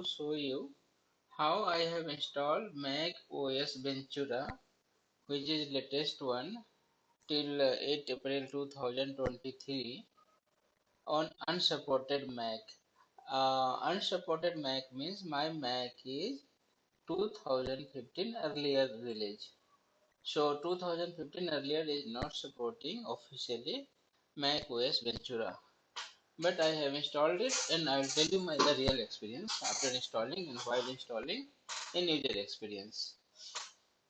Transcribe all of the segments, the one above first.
show you how I have installed Mac OS Ventura, which is latest one till 8 April 2023 on unsupported Mac. Unsupported Mac means my Mac is 2015 earlier release. So 2015 earlier is not supporting officially Mac OS Ventura. But I have installed it and I will tell you the real experience after installing and while installing in user experience.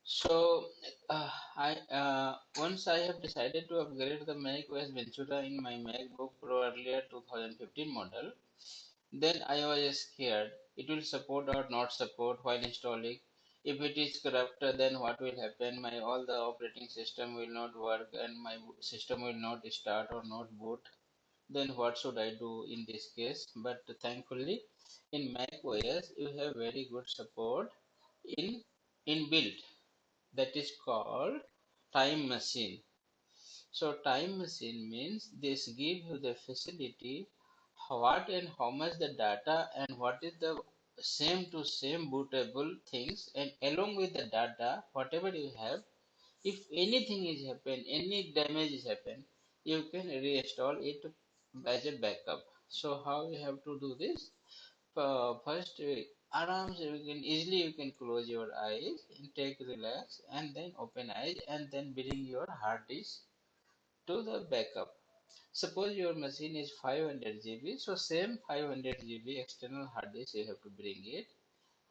So I once I have decided to upgrade the Mac OS Ventura in my MacBook Pro earlier 2015 model, then I was scared it will support or not support while installing. If it is corrupt, then what will happen? My all the operating system will not work and my system will not start or not boot. Then what should I do in this case? But thankfully, in Mac OS you have very good support in inbuilt, that is called time machine. So time machine means this give you the facility what and how much the data and what is the same to same bootable things, and along with the data whatever you have, if anything is happen, any damage is happen, you can reinstall it as a backup. So how you have to do this? First, you can easily you can close your eyes and take relax and then open eyes and then bring your hard disk to the backup. Suppose your machine is 500 GB, so same 500 GB external hard disk you have to bring it,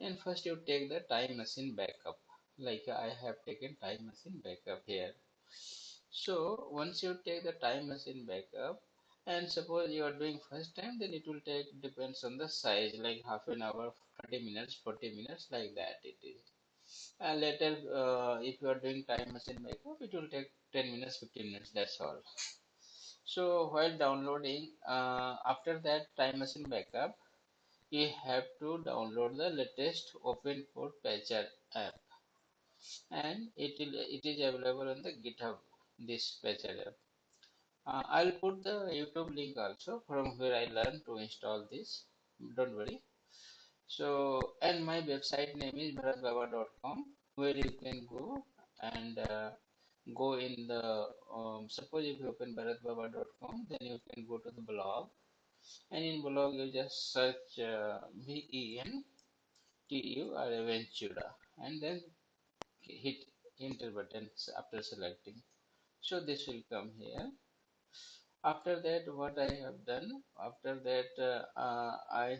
and first you take the time machine backup. Like I have taken time machine backup here. So once you take the time machine backup, and suppose you are doing first time, then it will take depends on the size, like half an hour, 30 minutes, 40 minutes, like that it is. And later, if you are doing time machine backup, it will take 10 minutes, 15 minutes. That's all. So while downloading, after that time machine backup, you have to download the latest Open for Patcher app, and it is available on the GitHub. This Patcher app. I'll put the YouTube link also from where I learned to install this. Don't worry. So, and my website name is bharatbaba.com, where you can go and go in the suppose if you open bharatbaba.com, then you can go to the blog, and in blog you just search Ventura and then hit enter button after selecting. So this will come here. After that, what I have done, after that, I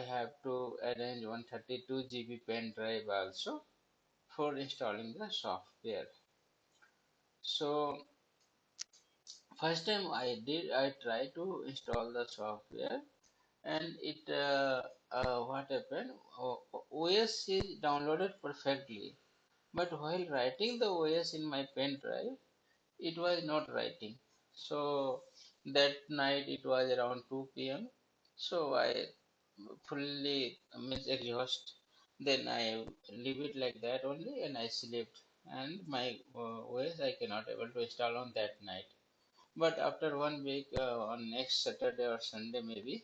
have to arrange 132 GB pen drive also for installing the software. So first time I tried to install the software, and it what happened? OS is downloaded perfectly, but while writing the OS in my pen drive, it was not writing. So that night it was around 2 p.m. So I fully means exhaust. Then I leave it like that only and I slept. And my OS I cannot able to install on that night. But after 1 week, on next Saturday or Sunday maybe,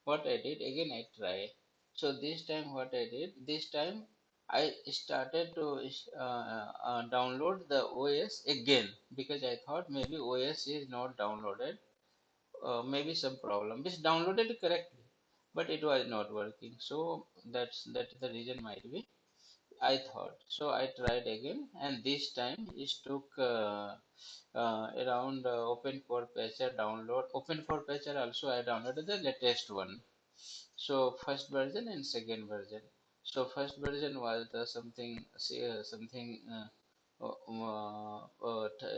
what I did again I try. So this time what I did, this time I started to download the OS again, because I thought maybe OS is not downloaded, maybe some problem. It's downloaded correctly, but it was not working. So that's the reason might be. I thought so. I tried again, and this time it took around Open for Patcher download. Open for Patcher also I downloaded the latest one. So first version and second version. So first version was the something say something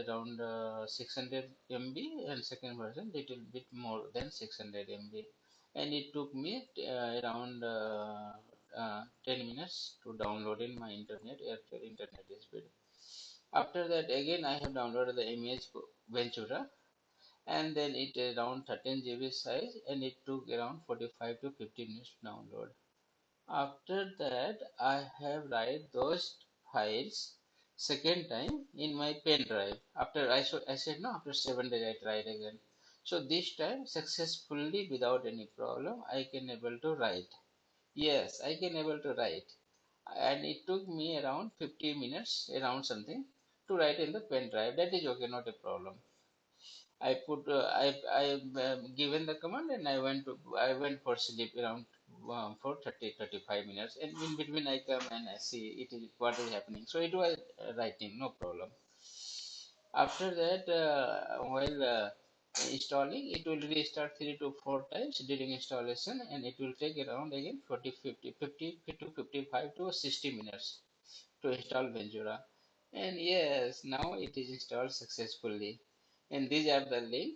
around 600 MB, and second version little bit more than 600 MB, and it took me around 10 minutes to download in my internet Airtel internet speed. After that again I have downloaded the image Ventura, and then it around 13 GB size, and it took around 45 to 50 minutes to download. After that I have write those files second time in my pen drive. After I said no, after 7 days I tried again. So this time successfully without any problem I can able to write. Yes, I can able to write. And it took me around 50 minutes, around something, to write in the pen drive. That is okay, not a problem. I put I given the command and I went for sleep around for 35 minutes, and in between I come and I see it is what is happening. So it was writing, no problem. After that, while installing, it will restart 3 to 4 times during installation, and it will take around again 40, 50 to 55 to 60 minutes to install Ventura. And yes, now it is installed successfully. And these are the link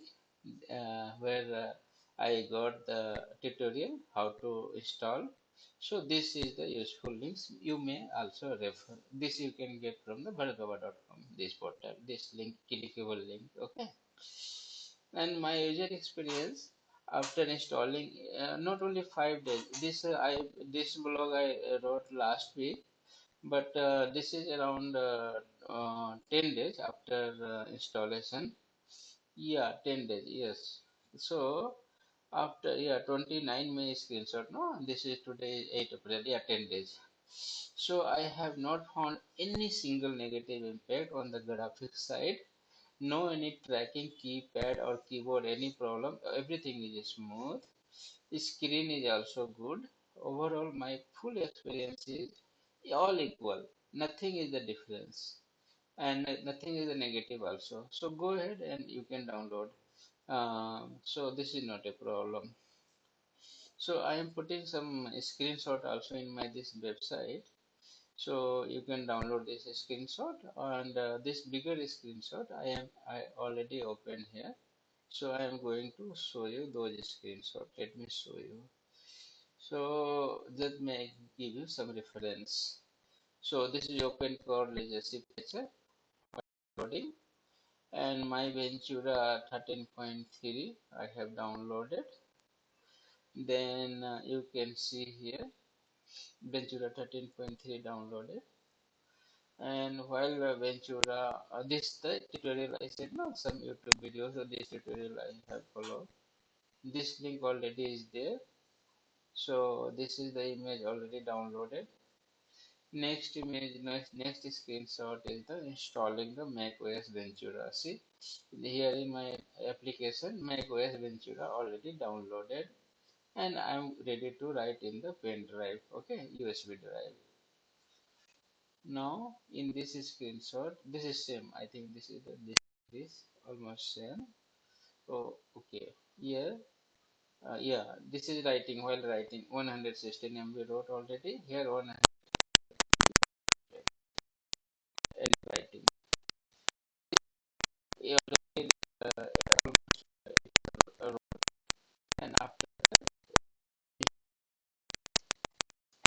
where I got the tutorial how to install. So this is the useful links. You may also refer. This you can get from the bhargava.com. This portal, this link, clickable link. Okay. And my user experience after installing, not only 5 days. This blog I wrote last week, but this is around 10 days after installation. Yeah, 10 days, yes. So after, yeah, 29 May screenshot, no, this is today 8 April, yeah, 10 days. So I have not found any single negative impact on the graphics side. No any tracking keypad or keyboard any problem. Everything is smooth. The screen is also good. Overall, my full experience is all equal. Nothing is the difference, and nothing is the negative also. So go ahead and you can download. So this is not a problem. So I am putting some screenshot also in my this website. So you can download this screenshot, and this bigger screenshot I already opened here. So I am going to show you those screenshots. Let me show you. So that may give you some reference. So this is open core legacy picture loading, and my Ventura 13.3 I have downloaded. Then you can see here Ventura 13.3 downloaded. And while Ventura, this the tutorial I said, no, some YouTube videos of this tutorial I have followed. This link already is there. So this is the image already downloaded. Next image, next screenshot is the installing the macOS Ventura. See, here in my application, macOS Ventura already downloaded, and I'm ready to write in the pen drive. Okay, USB drive. Now in this screenshot, this is same. I think this is this almost same. Oh, okay. Here, yeah, this is writing while writing 116 MB wrote already. Here 100 and writing. Yeah, uh, and after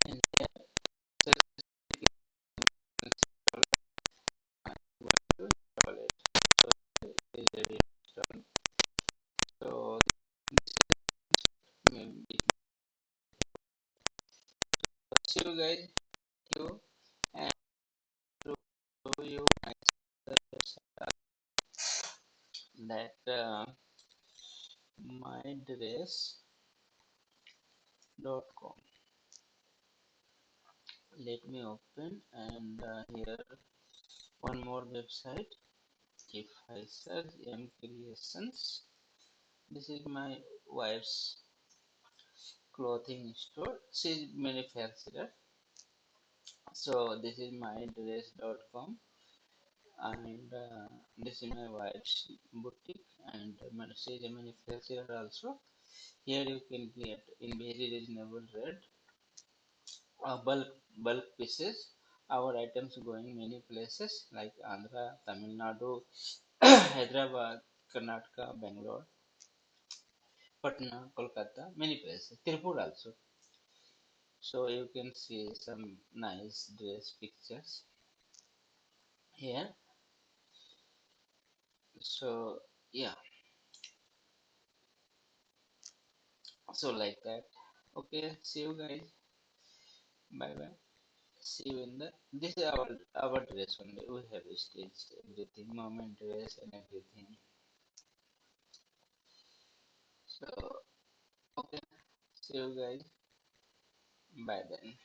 and here to install it. So it is ready to install. So maybe see you guys. Thank you, and to show you my that mydress.com. Let me open, and here one more website. If I search M Creations, this is my wife's clothing store. She is manufacturer. So this is mydress.com, and this is my wife's boutique, and she is a manufacturer also. Here you can get in very reasonable rate bulk pieces. Our items going many places like Andhra, Tamil Nadu, Hyderabad, Karnataka, Bangalore, Patna, Kolkata, many places. Tirupur also. So you can see some nice dress pictures here. So yeah, so like that. Okay, see you guys. Bye bye. See you in the. This is our dress only. We have staged everything, moment dress and everything. So okay, see you guys. Bye then.